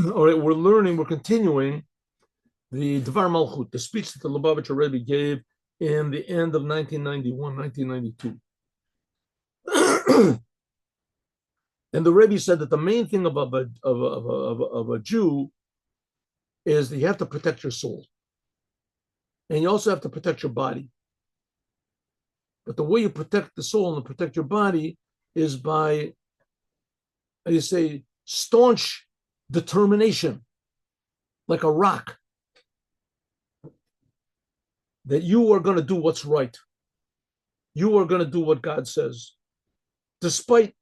All right, we're continuing the Dvar Malchut, the speech that the Lubavitcher Rebbe gave in the end of 1991, 1992. And the Rebbe said that the main thing of a Jew is that you have to protect your soul. And you also have to protect your body. But the way you protect the soul and protect your body is by, how do you say, staunch determination, like a rock, that you are going to do what's right. You are going to do what God says, despite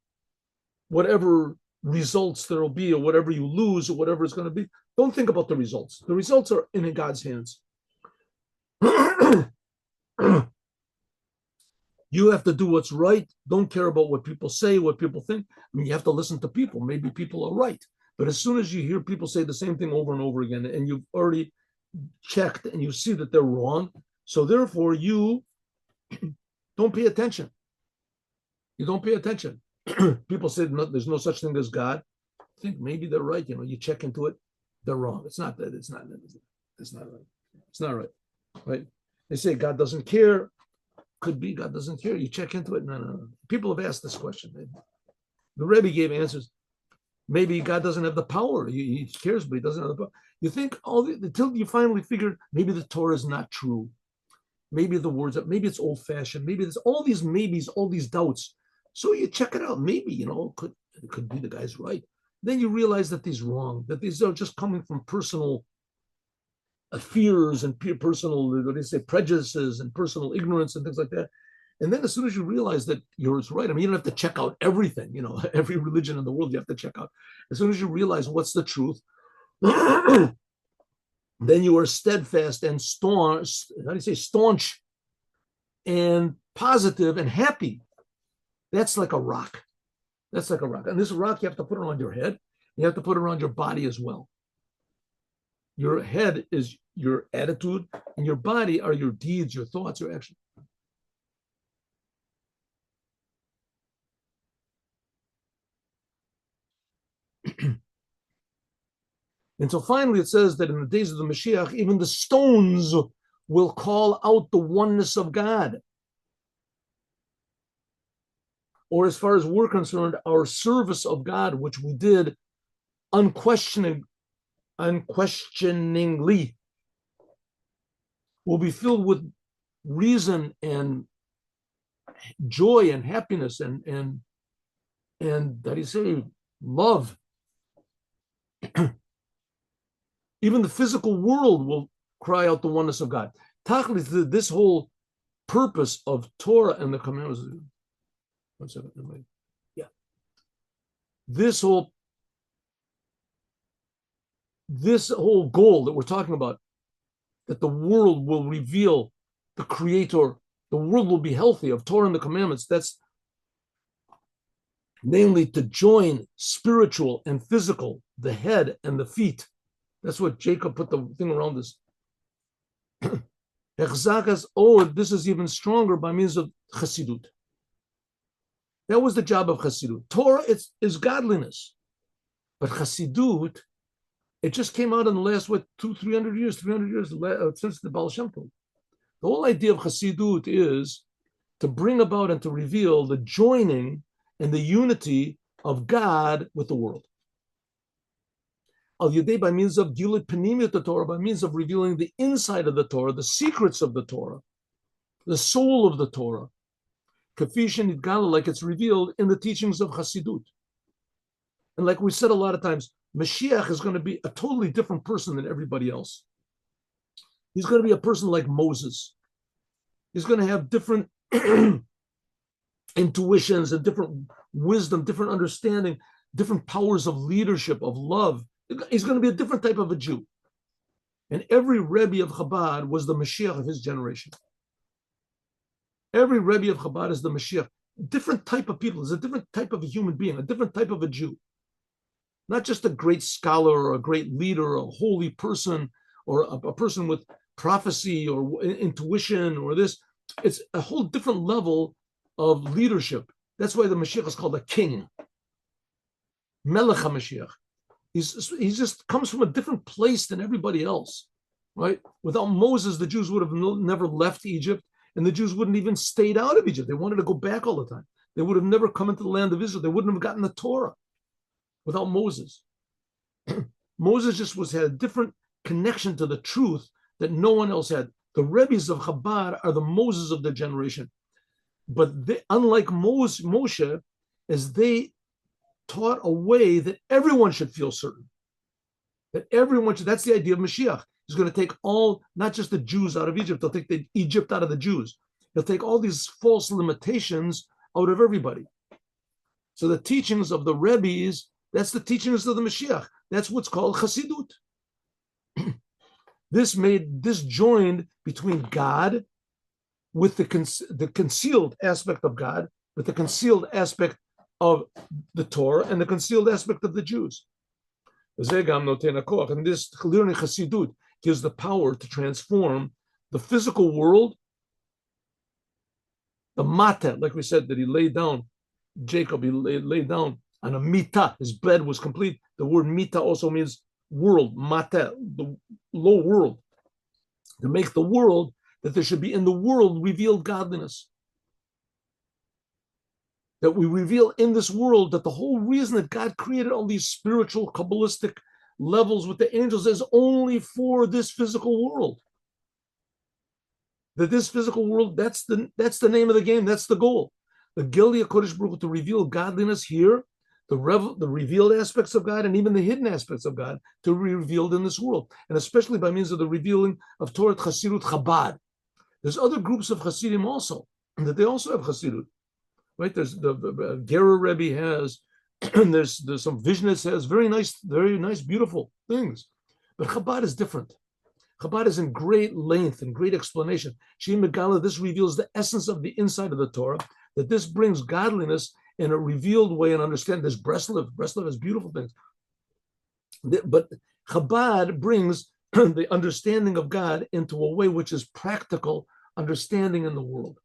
whatever results there will be, or whatever you lose, or whatever it's going to be. Don't think about the results. The results are in God's hands. You have to do what's right. Don't care about what people say, what people think. I mean, you have to listen to people. Maybe people are right. But as soon as you hear people say the same thing over and over again, and you've already checked and you see that they're wrong, so therefore you don't pay attention. You don't pay attention. People say there's no such thing as God. I think maybe they're right. You check into it, they're wrong. It's not that. It's not right. It's not right. Right? They say God doesn't care. Could be God doesn't care. You check into it. No. People have asked this question. The Rebbe gave answers. Maybe God doesn't have the power. He cares, but he doesn't have the power. You think until you finally figure maybe the Torah is not true. Maybe the words, maybe it's old-fashioned. Maybe there's all these maybes, all these doubts. So you check it out. Maybe, it could be the guy's right. Then you realize that he's wrong, that these are just coming from personal fears and personal, what do you say, prejudices and personal ignorance and things like that. And then as soon as you realize that you're right, I mean, you don't have to check out everything, every religion in the world you have to check out. As soon as you realize what's the truth, then you are steadfast and staunch, how do you say, staunch and positive and happy. That's like a rock. That's like a rock. And this rock, you have to put around your head. You have to put around your body as well. Your head is your attitude, and your body are your deeds, your thoughts, your actions. And so finally it says that in the days of the Moshiach, even the stones will call out the oneness of God. Or as far as we're concerned, our service of God, which we did unquestioningly, will be filled with reason and joy and happiness and how do you say, love. Even the physical world will cry out the oneness of God. Tachlis, this whole purpose of Torah and the commandments. 1 second. Yeah. This whole goal that we're talking about, that the world will reveal the Creator, the world will be healthy of Torah and the commandments. That's namely to join spiritual and physical, the head and the feet. That's what Jacob put the thing around this. This is even stronger by means of Chassidut. That was the job of Chassidut. Torah is godliness. But Chassidut, it just came out in the last, 300 years since the Baal Shem Tov. The whole idea of Chassidut is to bring about and to reveal the joining and the unity of God with the world. Al Yudei, by means of Gilut Panimiyut the Torah, by means of revealing the inside of the Torah, the secrets of the Torah, the soul of the Torah, Kafishin Idgala, like it's revealed in the teachings of Chassidut. And like we said a lot of times, Moshiach is going to be a totally different person than everybody else. He's going to be a person like Moses. He's going to have different intuitions and different wisdom, different understanding, different powers of leadership, of love. He's going to be a different type of a Jew. And every Rebbe of Chabad was the Moshiach of his generation. Every Rebbe of Chabad is the Moshiach. Different type of people. It's a different type of a human being, a different type of a Jew. Not just a great scholar or a great leader or a holy person or a person with prophecy or intuition or this. It's a whole different level of leadership. That's why the Mashiach is called a king. Melech HaMashiach. He just comes from a different place than everybody else, right? Without Moses, the Jews would have never left Egypt, and the Jews wouldn't even stayed out of Egypt. They wanted to go back all the time. They would have never come into the land of Israel. They wouldn't have gotten the Torah without Moses. Moses just had a different connection to the truth that no one else had. The Rebbes of Chabad are the Moses of their generation. But they, unlike Moshe, as they taught a way that everyone should feel certain. That everyone should, that's the idea of Moshiach. He's going to take all, not just the Jews out of Egypt, he'll take the Egypt out of the Jews. He'll take all these false limitations out of everybody. So the teachings of the Rebbes, that's the teachings of the Moshiach. That's what's called Chassidut. This joined between God with the concealed aspect of God, with the concealed aspect of the Torah, and the concealed aspect of the Jews. And this learning Chassidut gives the power to transform the physical world, the mata, like we said, that he laid down, Jacob, he laid down on a mita, his bed was complete. The word mita also means world, mata, the low world. To make the world, that there should be in the world revealed godliness. That we reveal in this world that the whole reason that God created all these spiritual, Kabbalistic levels with the angels is only for this physical world. That this physical world, that's the name of the game, that's the goal. The Gilya Kodesh Baruch Hu, to reveal godliness here, the revealed aspects of God, and even the hidden aspects of God to be revealed in this world, and especially by means of the revealing of Torah Chassidut Chabad. There's other groups of Chassidim also, that they also have Chassidut. Right? There's the Gerer Rebbe has, and there's some Vizhnitz has very nice, beautiful things. But Chabad is different. Chabad is in great length and great explanation. Shei Megala, this reveals the essence of the inside of the Torah, that this brings godliness in a revealed way and understand. There's Breslev. Breslev has beautiful things. But Chabad brings the understanding of God into a way which is practical understanding in the world.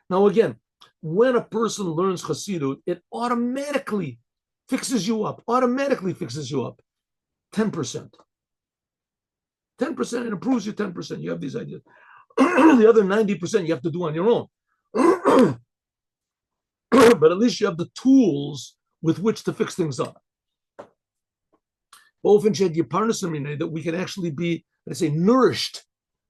Now, again, when a person learns Chassidut, it automatically fixes you up. 10%. 10%, it improves you 10%. You have these ideas. The other 90% you have to do on your own. But at least you have the tools with which to fix things up. That we can actually be, let's say, nourished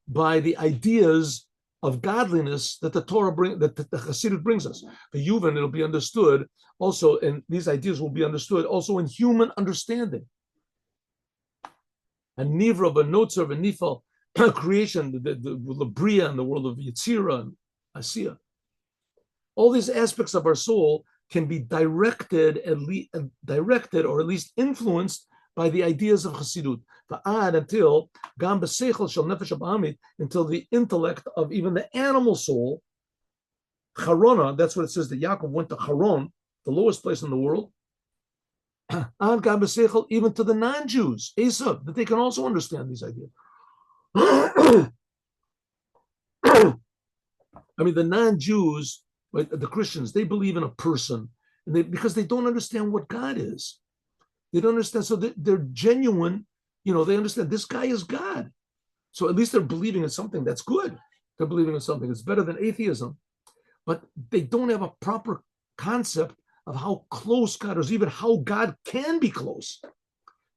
by the ideas of godliness that the Torah that the Chassidut brings us. The Yuvan, it'll be understood also, and these ideas will be understood also in human understanding. And Nivra, Benotzer, Benifal, creation, the Bria, and the world of Yetzira and Asiya. All these aspects of our soul can be directed or at least influenced by the ideas of Chassidut. Until the intellect of even the animal soul, Charona, that's what it says, that Yaakov went to Haron, the lowest place in the world, even to the non-Jews, Esav, that they can also understand these ideas. I mean, the non-Jews, right, the Christians, they believe in a person, and because they don't understand what God is. They don't understand, so they're genuine. They understand this guy is God. So at least they're believing in something that's good. They're believing in something that's better than atheism. But they don't have a proper concept of how close God is, even how God can be close.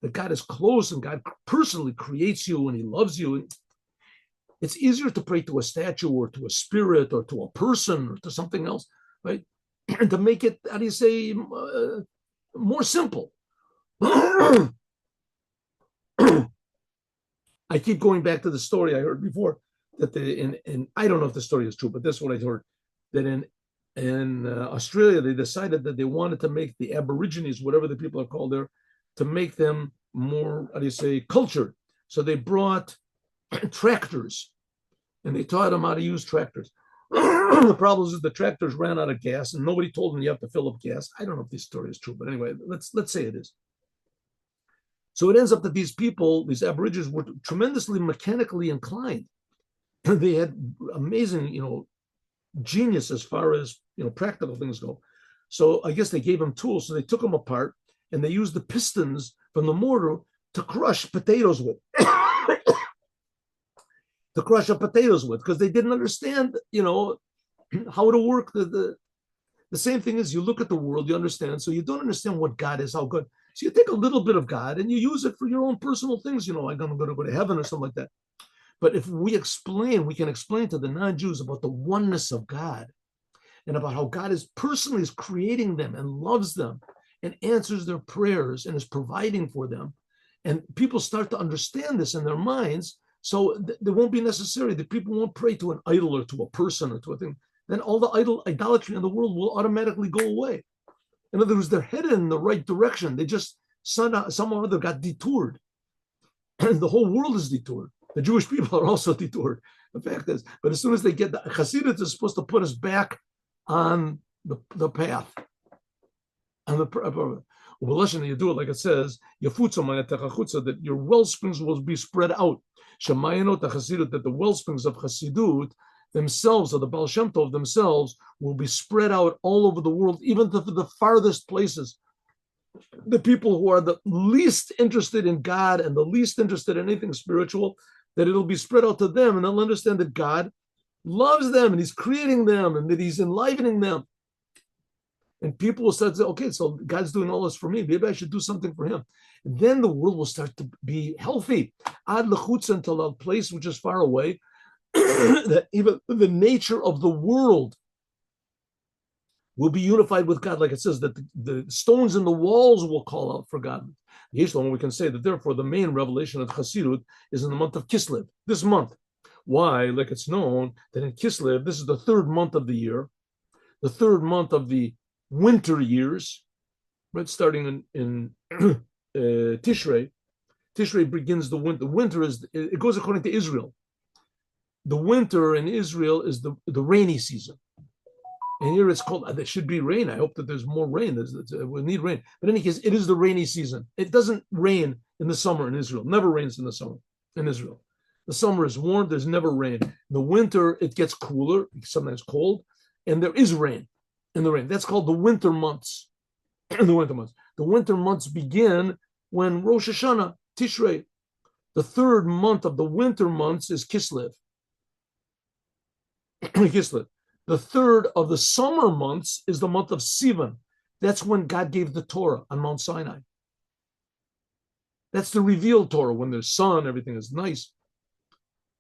That God is close and God personally creates you and he loves you. It's easier to pray to a statue or to a spirit or to a person or to something else, right? And to make it, how do you say, more simple. I keep going back to the story I heard before that in I don't know if the story is true, but this is what I heard, that in Australia they decided that they wanted to make the Aborigines, whatever the people are called there, to make them more, how do you say, cultured. So they brought tractors and they taught them how to use tractors. The problem is the tractors ran out of gas and nobody told them you have to fill up gas. I don't know if this story is true, but anyway, let's say it is. So it ends up that these people, these Aborigines, were tremendously mechanically inclined. They had amazing, genius as far as, practical things go. So I guess they gave them tools. So they took them apart and they used the pistons from the mortar to crush potatoes with. To crush up potatoes with, because they didn't understand, how to work. The same thing is, you look at the world, you understand. So you don't understand what God is, how good. So you take a little bit of God and you use it for your own personal things. I'm going to go to heaven or something like that. But if we can explain to the non-Jews about the oneness of God and about how God is personally creating them and loves them and answers their prayers and is providing for them. And people start to understand this in their minds. So there won't be necessary that people won't pray to an idol or to a person or to a thing. Then all the idolatry in the world will automatically go away. In other words, they're headed in the right direction. They just somehow or other got detoured. And the whole world is detoured. The Jewish people are also detoured. The fact is, but as soon as they get Chassidut is supposed to put us back on the path. And you do it like it says, that your well springs will be spread out. That the well springs of Chassidut themselves, or the Baal Shem Tov themselves, will be spread out all over the world, even to the farthest places. The people who are the least interested in God and the least interested in anything spiritual, that it'll be spread out to them, and they'll understand that God loves them and He's creating them and that He's enlivening them. And people will start to say, okay, so God's doing all this for me. Maybe I should do something for Him. And then the world will start to be healthy. Ad lechutz, until a place which is far away, that even the nature of the world will be unified with God. Like it says, that the stones in the walls will call out for God. Yeshlom, we can say that therefore the main revelation of Chassidut is in the month of Kislev, this month. Why? Like it's known that in Kislev, this is the third month of the year, the third month of the winter years, right? Starting in Tishrei. Tishrei begins the winter. Winter it goes according to Israel. The winter in Israel is the rainy season. And here it's called, there should be rain. I hope that there's more rain. We need rain. But in any case, it is the rainy season. It doesn't rain in the summer in Israel. Never rains in the summer in Israel. The summer is warm. There's never rain. In the winter, it gets cooler, sometimes cold, and there is rain in the rain. That's called the winter months. The winter months. The winter months begin when Rosh Hashanah, Tishrei. The third month of the winter months is Kislev. Kislev. The third of the summer months is the month of Sivan. That's when God gave the Torah on Mount Sinai. That's the revealed Torah, when there's sun, everything is nice.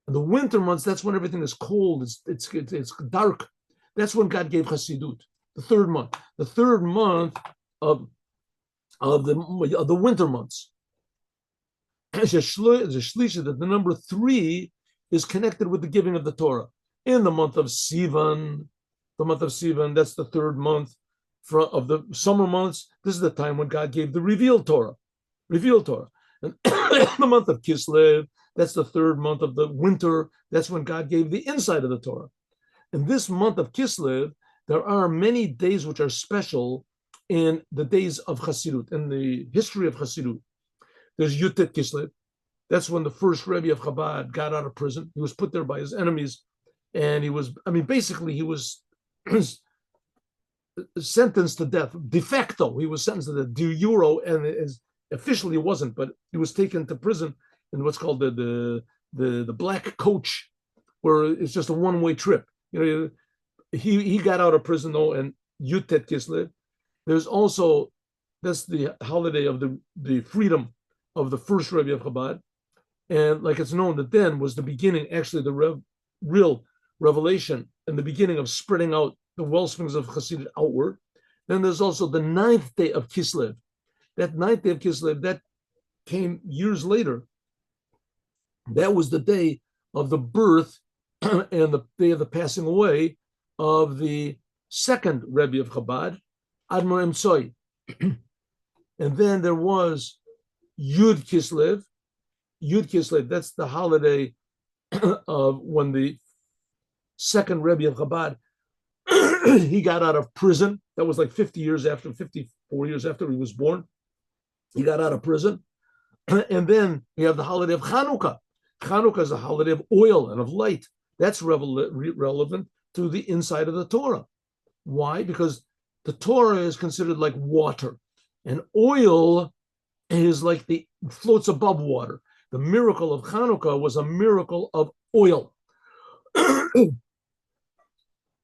And the winter months, that's when everything is cold, it's dark. That's when God gave Chassidut, the third month. The third month of the winter months. That the number 3 is connected with the giving of the Torah. In the month of Sivan, that's the third month of the summer months. This is the time when God gave the revealed Torah. And the month of Kislev, that's the third month of the winter. That's when God gave the inside of the Torah. In this month of Kislev, there are many days which are special in the days of Chassidut, in the history of Chassidut. There's Yutet Kislev. That's when the first Rebbe of Chabad got out of prison. He was put there by his enemies. And he was sentenced to death. De facto, he was sentenced to death. De jure, and officially wasn't, but he was taken to prison in what's called the black coach, where it's just a one-way trip. He got out of prison though, and Yutet Kislev. There's also, that's the holiday of the freedom of the first Rebbe of Chabad. And like it's known that then was the beginning, actually the real revelation and the beginning of spreading out the well springs of Chassidut outward. Then there's also the 9th day of Kislev. That 9th day of Kislev, that came years later. That was the day of the birth and the day of the passing away of the second Rebbe of Chabad, Admor Emtsoi. And then there was Yud Kislev. Yud Kislev, that's the holiday of when the second Rebbe of Chabad, he got out of prison. That was like 54 years after he was born. He got out of prison. And then we have the holiday of Chanukah. Chanukah is a holiday of oil and of light. That's relevant to the inside of the Torah. Why? Because the Torah is considered like water. And oil is like the floats above water. The miracle of Hanukkah was a miracle of oil.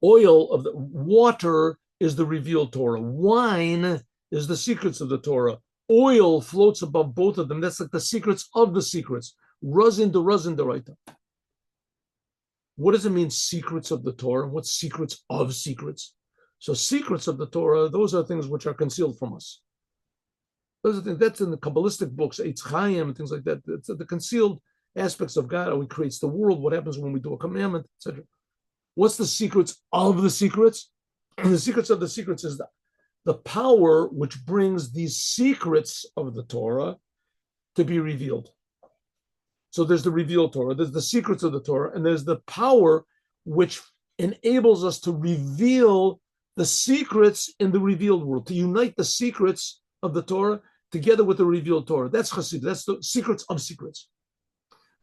Oil of the water is the revealed Torah. Wine is the secrets of the Torah. Oil floats above both of them. That's like the secrets of the secrets. Razin de Raita. What does it mean, secrets of the Torah? What's secrets of secrets? So secrets of the Torah, those are things which are concealed from us. Those are things, that's in the Kabbalistic books, Eitz Chaim, and things like that. It's the concealed aspects of God, how he creates the world, what happens when we do a commandment, etc. What's the secrets of the secrets? And the secrets of the secrets is the power which brings these secrets of the Torah to be revealed. So there's the revealed Torah, there's the secrets of the Torah, and there's the power which enables us to reveal the secrets in the revealed world, to unite the secrets of the Torah together with the revealed Torah. That's Chassidut, that's the secrets of secrets.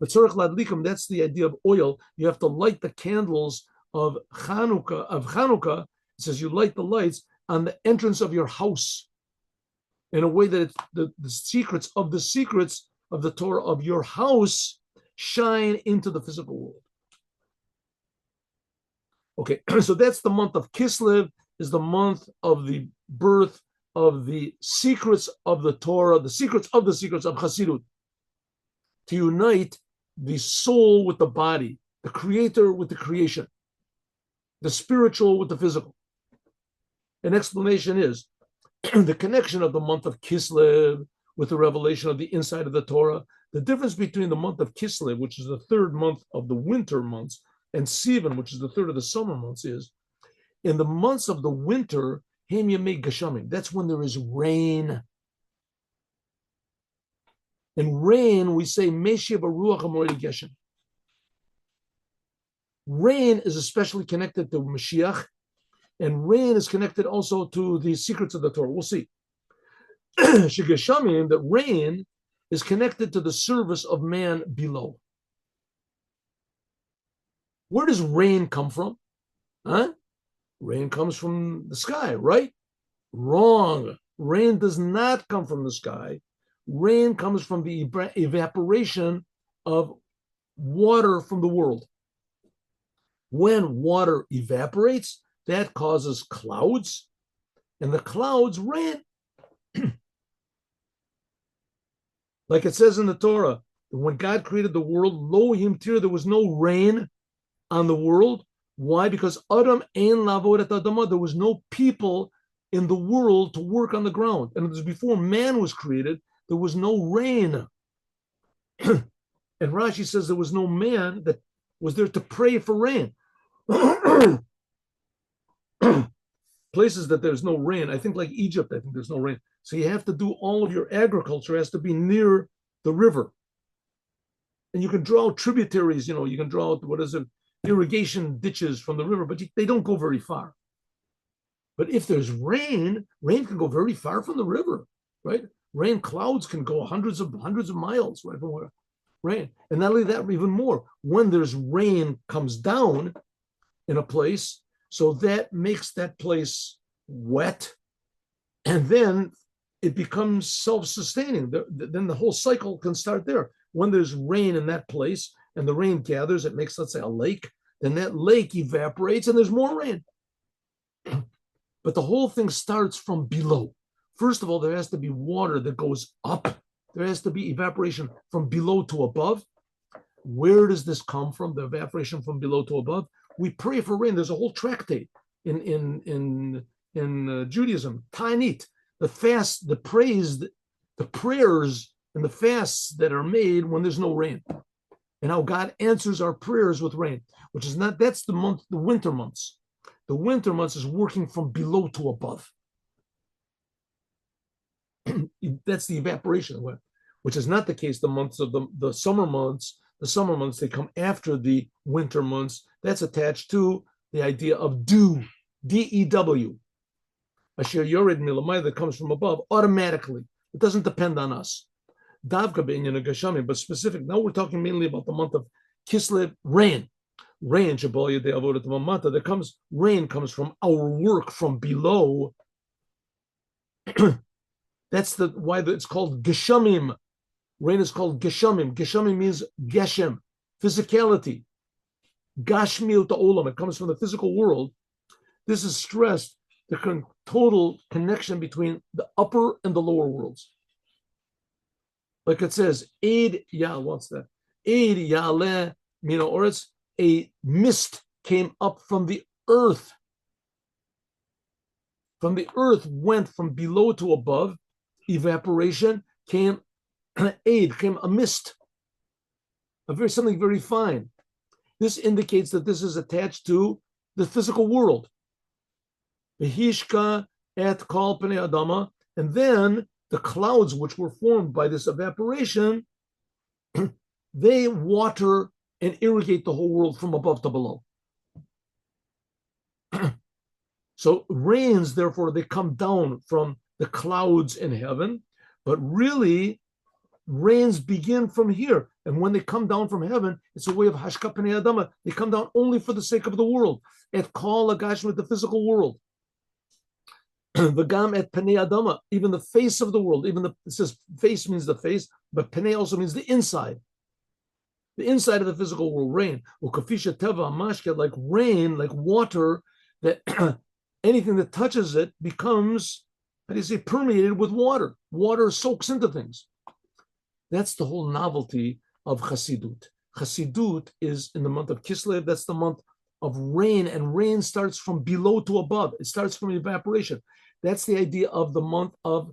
But Tzorech Ladlikim, that's the idea of oil. You have to light the candles of Chanukah. It says you light the lights on the entrance of your house in a way that it's the secrets of the Torah of your house shine into the physical world. Okay, so that's the month of Kislev, is the month of the birth of the secrets of the Torah, the secrets of Chassidut, to unite the soul with the body, the creator with the creation, the spiritual with the physical. An explanation is the connection of the month of Kislev with the revelation of the inside of the Torah. The difference between the month of Kislev, which is the third month of the winter months, and Sivan, which is the third of the summer months, is in the months of the winter, Hem Yemei Geshamim. That's when there is rain. In rain, we say Meshiach Baruch HaMoed Geshem. Rain is especially connected to Moshiach, and rain is connected also to the secrets of the Torah. We'll see. Shegeshamim, that rain is connected to the service of man below. Where does rain come from? Huh? Rain comes from the sky, right? Wrong. Rain does not come from the sky. Rain comes from the evaporation of water from the world. When water evaporates, that causes clouds, and the clouds rain. Like it says in the Torah, when God created the world, lo him tir, there was no rain on the world. Why? Because Adam ein lavod et adama, there was no people in the world to work on the ground. And it was before man was created, there was no rain. And Rashi says there was no man that was there to pray for rain. Places that there's no rain, I think like Egypt, I think there's no rain. So you have to do all of your agriculture has to be near the river. And you can draw out tributaries, you can draw out, irrigation ditches from the river, but they don't go very far. But if there's rain, rain can go very far from the river, right? Rain clouds can go hundreds of miles, right? From where rain. And not only that, even more, when there's rain comes down in a place, so that makes that place wet, and then it becomes self-sustaining. Then the whole cycle can start there. When there's rain in that place, and the rain gathers, it makes, let's say, a lake, then that lake evaporates, and there's more rain. But the whole thing starts from below. First of all, there has to be water that goes up. There has to be evaporation from below to above. Where does this come from, the evaporation from below to above? We pray for rain. There's a whole tractate in Judaism, Ta'anit, the fast, the praise, the prayers and the fasts that are made when there's no rain, and how God answers our prayers with rain, which is not, that's the winter months. The winter months is working from below to above. That's the evaporation, which is not the case the months of the summer months. The summer months, they come after the winter months. That's attached to the idea of dew, D-E-W. Asher yored milamai, that comes from above automatically. It doesn't depend on us. Davka be'inyan gashami, but specific. Now we're talking mainly about the month of Kislev, rain. Rain, Shabal Yedei Avodat Mamata, that comes, rain comes from our work from below. That's why it's called geshamim. Rain is called geshamim. Geshamim means geshem, physicality. Gashmiut olam. It comes from the physical world. This is stressed the total connection between the upper and the lower worlds. Like it says, Eid Ya, what's that? Eid Ya'aleh Mina Oretz, a mist came up from the earth. From the earth went from below to above. Evaporation came aid, came a mist. Something very fine. This indicates that this is attached to the physical world. V'hishka et kol pnei adama, and then the clouds which were formed by this evaporation, they water and irrigate the whole world from above to below. So rains, therefore, they come down from the clouds in heaven, but really rains begin from here. And when they come down from heaven, it's a way of hashka pnei adama. They come down only for the sake of the world. Et kol agashmet, the physical world. V'gam et pnei adama, even the face of the world. It says face means the face, but pnei also means the inside. The inside of the physical world, rain. Ukafisha teva mashke, like rain, like water, that anything that touches it becomes, how do you say, permeated with water. Water soaks into things. That's the whole novelty of Chassidut. Chassidut is in the month of Kislev. That's the month of rain, and rain starts from below to above. It starts from evaporation. That's the idea of the month of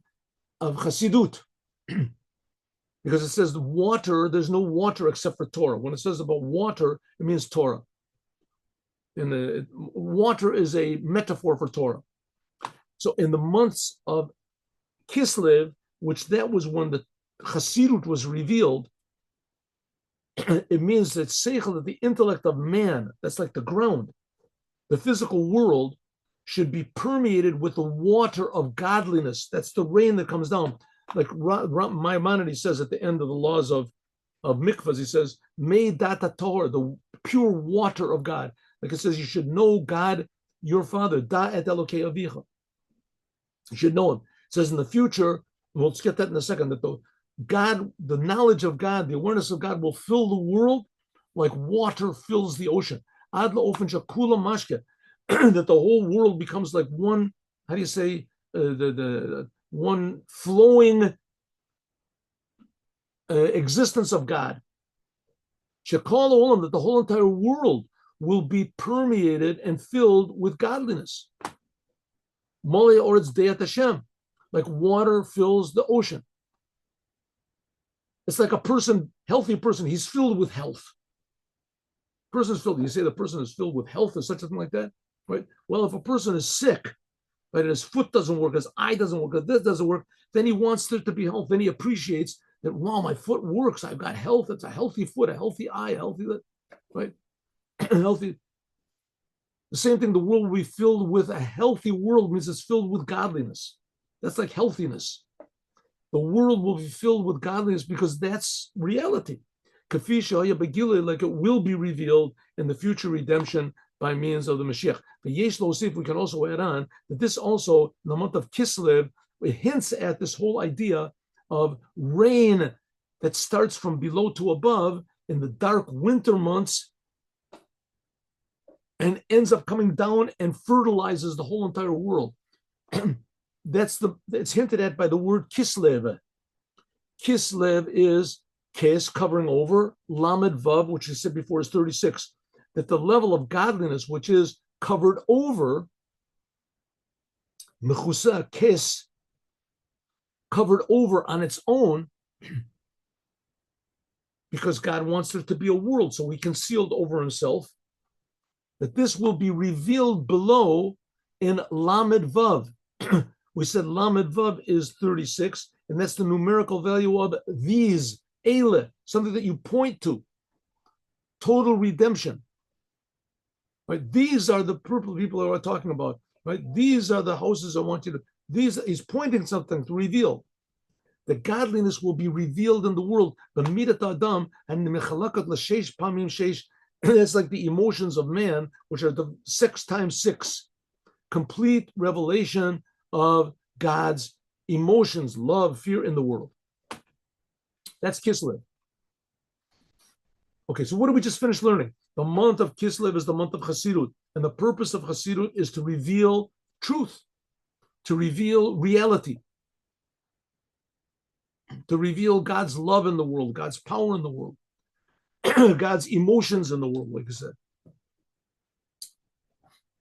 Chassidut. Because it says the water, there's no water except for Torah. When it says about water, it means Torah. Water is a metaphor for Torah. So in the months of Kislev, which that was when the Chassidut was revealed, it means that seichel, that the intellect of man, that's like the ground, the physical world, should be permeated with the water of godliness. That's the rain that comes down. Like Maimonides says at the end of the laws of mikvahs, he says, "May data Torah, the pure water of God." Like it says, you should know God, your Father. Da et Elokei avicha. You should know Him. It says in the future, we'll get that in a second, that the knowledge of God, the awareness of God will fill the world like water fills the ocean. Ad la'ofen shekula mashke, that the whole world becomes like one. How do you say the one flowing existence of God. Shekol olam, that the whole entire world will be permeated and filled with godliness. Mole oretz deat Hashem, like water fills the ocean. It's like a person, healthy person, he's filled with health. Person's filled. You say the person is filled with health or such a thing like that, right? Well, if a person is sick, right, his foot doesn't work, his eye doesn't work, this doesn't work, then he wants there to be health. Then he appreciates that, wow, my foot works. I've got health. It's a healthy foot, a healthy eye, a healthy, right? Healthy. The same thing, the world will be filled with a healthy world means it's filled with godliness. That's like healthiness. The world will be filled with godliness because that's reality. Like it will be revealed in the future redemption by means of the Moshiach. But yesh l'osif, we can also add on that this also, in the month of Kislev, it hints at this whole idea of rain that starts from below to above in the dark winter months and ends up coming down and fertilizes the whole entire world. It's hinted at by the word Kislev. Kislev is Kes, covering over, Lamed Vav, which I said before is 36. That the level of godliness, which is covered over, Mechusa, Kes, covered over on its own, because God wants there to be a world, so He concealed over Himself, that this will be revealed below in Lamed Vav. We said Lamed Vav is 36, and that's the numerical value of these, Eile, something that you point to. Total redemption. Right? These are the purple people that we're talking about. Right? These are the houses I want you to. He's pointing something to reveal. The godliness will be revealed in the world. The midat adam and the mechalakat l'sheish pamim sheish. That's like the emotions of man, which are the 6 times 6, complete revelation of God's emotions, love, fear in the world. That's Kislev. Okay, so what did we just finish learning? The month of Kislev is the month of Chassidut, and the purpose of Chassidut is to reveal truth, to reveal reality, to reveal God's love in the world, God's power in the world, God's emotions in the world, like I said.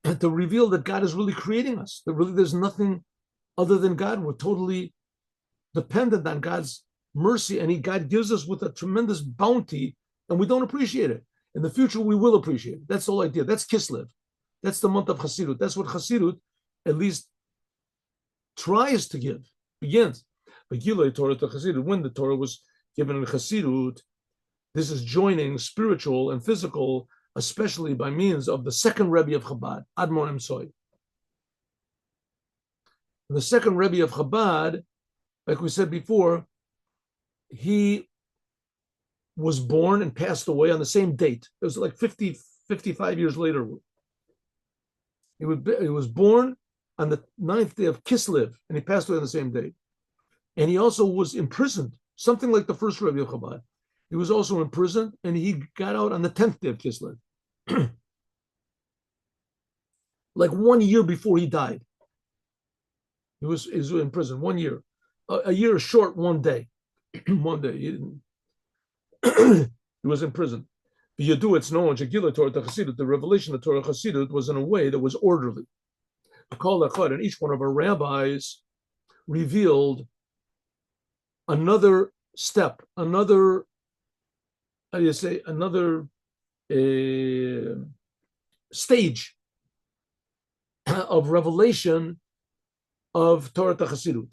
And to reveal that God is really creating us, that really there's nothing other than God. We're totally dependent on God's mercy, and God gives us with a tremendous bounty, and we don't appreciate it. In the future, we will appreciate it. That's the whole idea. That's Kislev. That's the month of Chassidut. That's what Chassidut at least tries to give, begins. Torah to Chassidut. When the Torah was given in Chassidut, this is joining spiritual and physical, especially by means of the second Rebbe of Chabad, Admor Emsoy. The second Rebbe of Chabad, like we said before, he was born and passed away on the same date. It was like 55 years later. He was born on the 9th day of Kislev, and he passed away on the same day. And he also was imprisoned, something like the first Rebbe of Chabad. He was also imprisoned, and he got out on the 10th day of Kislev. Like 1 year before he died. He was in prison 1 year. A year short, 1 day. 1 day. He didn't. He was in prison. Yadu, it's known, the revelation of Torah Chassidut was in a way that was orderly. And each one of our rabbis revealed another step, another, how do you say, another stage of revelation of Torah Chassidut.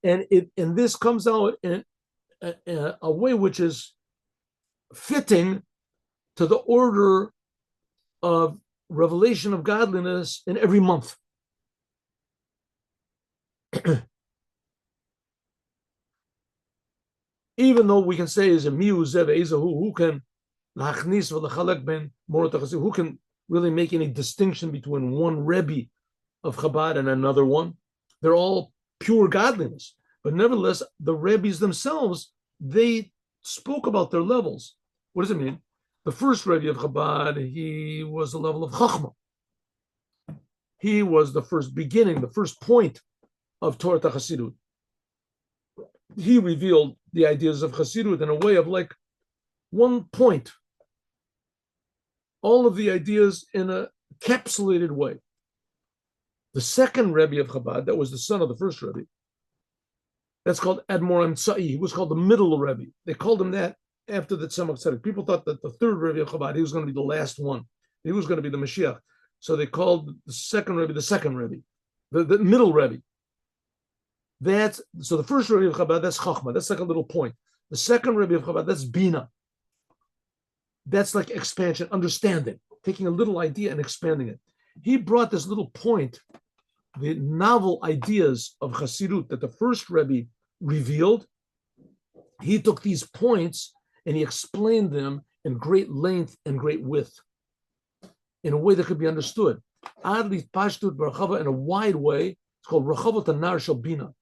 And this comes out in a way which is fitting to the order of revelation of godliness in every month. Even though we can say is a miu zev ezahu, who can lachnis v'lechalek ben morot hachassidut, who can really make any distinction between one Rebbe of Chabad and another one? They're all pure godliness, but nevertheless, the Rebbes themselves, they spoke about their levels. What does it mean? The first Rebbe of Chabad, he was the level of Chachma. He was the first beginning, the first point of Torah Chassidut. He revealed the ideas of Chassidut in a way of like one point. All of the ideas in a capsulated way. The second Rebbe of Chabad, that was the son of the first Rebbe, that's called Admor Emtsai. He was called the middle Rebbe. They called him that after the Tzemach Tzedek. People thought that the third Rebbe of Chabad, he was going to be the last one. He was going to be the Moshiach. So they called the second Rebbe, the middle Rebbe. So the first Rebbe of Chabad, that's Chachma. That's like a little point. The second Rebbe of Chabad, that's Bina. That's like expansion, understanding, taking a little idea and expanding it. He brought this little point, the novel ideas of Chassidut that the first Rebbe revealed. He took these points and he explained them in great length and great width, in a way that could be understood. Adli Pashtut Barchava, in a wide way, it's called Rachavot Anar Shel Bina,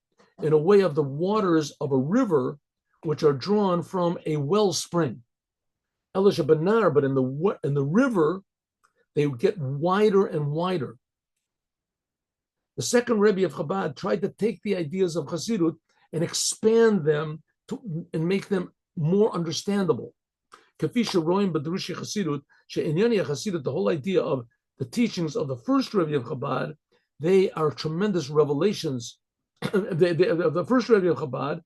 in a way of the waters of a river which are drawn from a wellspring. Elisha Benar, but in the river, they would get wider and wider. The second Rebbe of Chabad tried to take the ideas of Chassidut and expand them and make them more understandable. The whole idea of the teachings of the first Rebbe of Chabad, they are tremendous revelations. The first Rebbe of Chabad,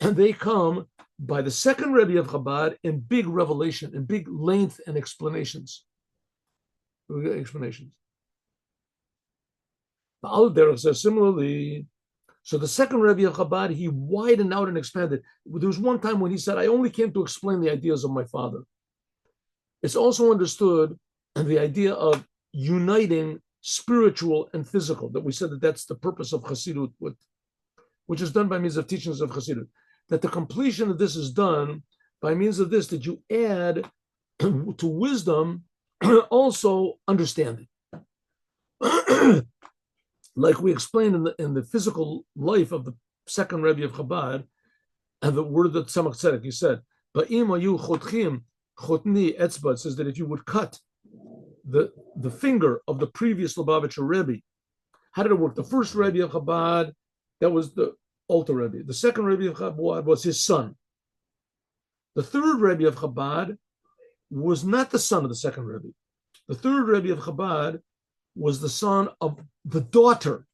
they come by the second Rebbe of Chabad in big revelation, in big length and explanations. Similarly, so the second Rebbe of Chabad, he widened out and expanded. There was one time when he said, I only came to explain the ideas of my father. It's also understood the idea of uniting spiritual and physical, that we said that that's the purpose of Chassidut, which is done by means of teachings of Chassidut. That the completion of this is done by means of this, did you add to wisdom also understanding. Like we explained in the physical life of the second Rebbe of Chabad, and the word that Tzemach Tzedek, he said, "Ba'im ayu chotchim chotni etzba," it says that if you would cut the finger of the previous Lubavitcher Rebbe, how did it work? The first Rebbe of Chabad, that was the Alter Rebbe. The second Rebbe of Chabad was his son. The third Rebbe of Chabad was not the son of the second Rebbe. The third Rebbe of Chabad was the son of the daughter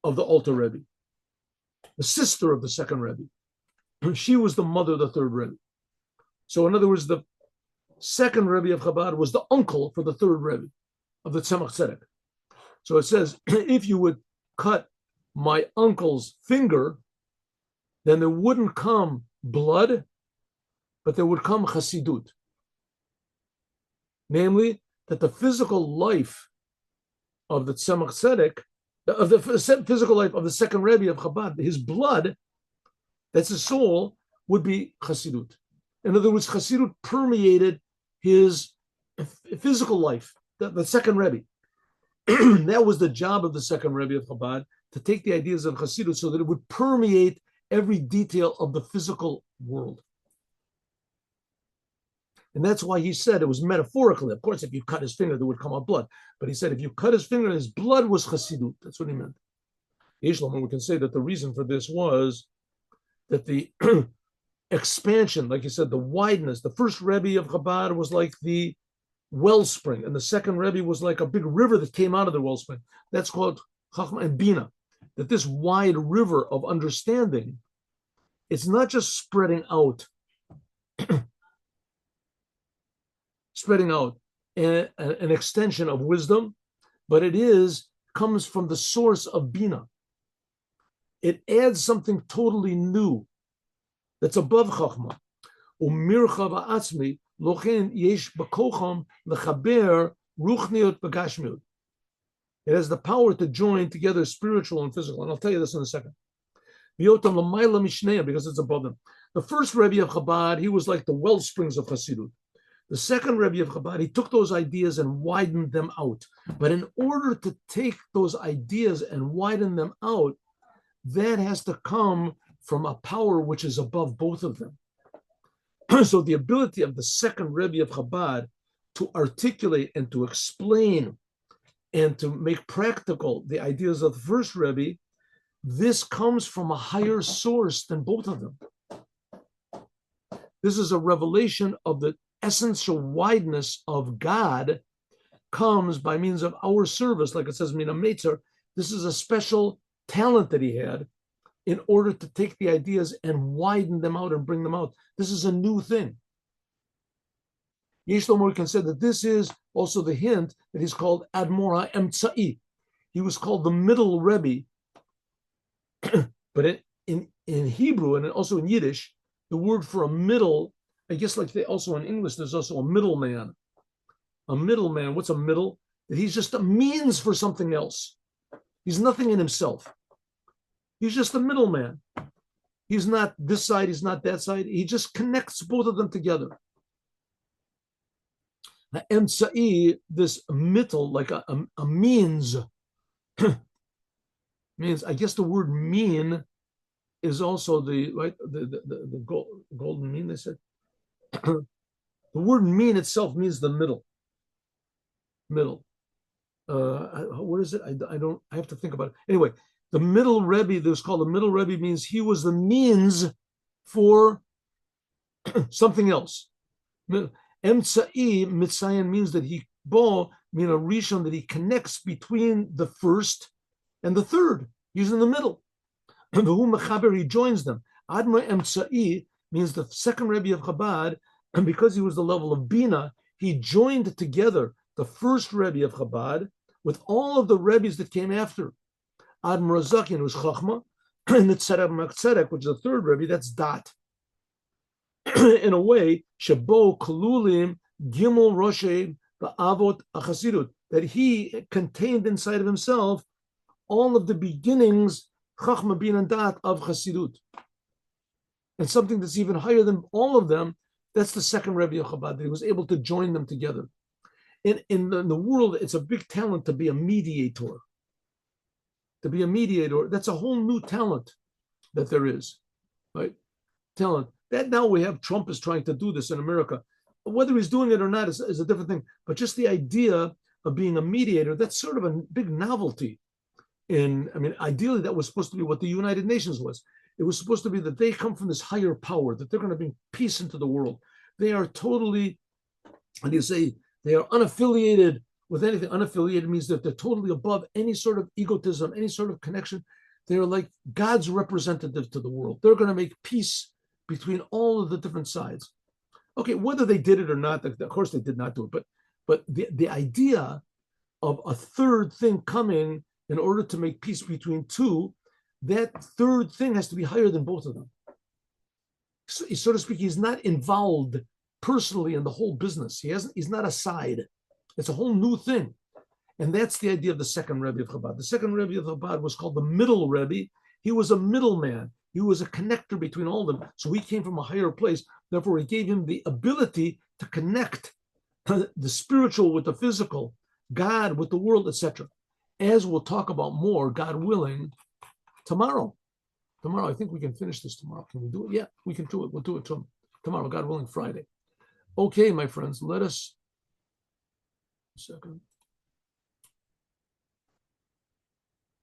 of the Alter Rebbe, the sister of the second Rebbe. She was the mother of the third Rebbe. So in other words, the second Rebbe of Chabad was the uncle for the third Rebbe of the Tzemach Tzedek. So it says, if you would cut my uncle's finger, then there wouldn't come blood, but there would come Chassidut. Namely, that the physical life of the Tzemach Tzedek, of the physical life of the second Rebbe of Chabad, his blood, that's his soul, would be Chassidut. In other words, Chassidut permeated his physical life, the second Rebbe. That was the job of the second Rebbe of Chabad, to take the ideas of Chassidut so that it would permeate every detail of the physical world. And that's why he said it was metaphorically. Of course, if you cut his finger, there would come out blood. But he said if you cut his finger, his blood was Chassidut. That's what he meant. Yeshlam, we can say that the reason for this was that the expansion, like you said, the wideness. The first Rebbe of Chabad was like the wellspring, and the second Rebbe was like a big river that came out of the wellspring. That's called Chachma and Bina. That this wide river of understanding, it's not just spreading out an extension of wisdom, but it comes from the source of Bina. It adds something totally new that's above Chachma. Umircha va'atzmi lochen yesh b'kocham lechaber ruchniut b'gashmiut. It has the power to join together spiritual and physical. And I'll tell you this in a second. V'yotam l'mayla mishneim, because it's above them. The first Rebbe of Chabad, he was like the well springs of Chassidut. The second Rebbe of Chabad, he took those ideas and widened them out. But in order to take those ideas and widen them out, that has to come from a power which is above both of them. So the ability of the second Rebbe of Chabad to articulate and to explain and to make practical the ideas of the first Rebbe, this comes from a higher source than both of them. This is a revelation of the essential wideness of God, comes by means of our service, like it says, Mina Meitzer. This is a special talent that he had in order to take the ideas and widen them out and bring them out. This is a new thing. Yesh Lomar can say that this is also the hint that he's called Admor HaEmtza'i. He was called the middle Rebbe. But in Hebrew and also in Yiddish, the word for a middle, I guess like also in English, there's also a middleman. A middleman, what's a middle? That he's just a means for something else. He's nothing in himself. He's just a middleman. He's not this side, he's not that side. He just connects both of them together. Emtsa'i, this mittel, like a means, means, I guess the word mean is also the golden mean, they said. The word mean itself means the middle. What is it? I have to think about it. Anyway, the middle Rebbe, that was called the middle Rebbe, means he was the means for something else. Emtsa'i, mitzayin, means that he, mean a rishon, that he connects between the first and the third. He's in the middle. He joins them. Admor Emtsa'i means the second Rebbe of Chabad, and because he was the level of Bina, he joined together the first Rebbe of Chabad with all of the Rebbes that came after. Admor Zakin was Chachma, and the Tzedek, which is the third Rebbe, that's Dat. In a way, Shabo Kalulim Gimel Roshe Ba'avot Achassidut, that he contained inside of himself all of the beginnings, Chachma Bin and Dat, of Chassidut. and something that's even higher than all of them. That's the second Rebbe of Chabad, that he was able to join them together. In the world, it's a big talent to be a mediator. To be a mediator, that's a whole new talent that there is, right? Talent. That now we have Trump is trying to do this in America. Whether he's doing it or not is a different thing. But just the idea of being a mediator, that's sort of a big novelty. Ideally, that was supposed to be what the United Nations was. It was supposed to be that they come from this higher power, that they're going to bring peace into the world. They are totally, how do you say, they are unaffiliated with anything. Unaffiliated means that they're totally above any sort of egotism, any sort of connection. They're like God's representative to the world. They're going to make peace between all of the different sides. Okay, whether they did it or not, of course they did not do it, but the idea of a third thing coming in order to make peace between two, that third thing has to be higher than both of them. So to speak, he's not involved personally in the whole business. He's not a side. It's a whole new thing. And that's the idea of the second Rebbe of Chabad. The second Rebbe of Chabad was called the middle Rebbe. He was a middleman. He was a connector between all of them. So he came from a higher place. Therefore, he gave him the ability to connect the spiritual with the physical, God with the world, etc. As we'll talk about more, God willing, tomorrow. Tomorrow, I think we can finish this tomorrow. Can we do it? Yeah, we can do it. We'll do it tomorrow, God willing, Friday. Okay, my friends, let us, a second.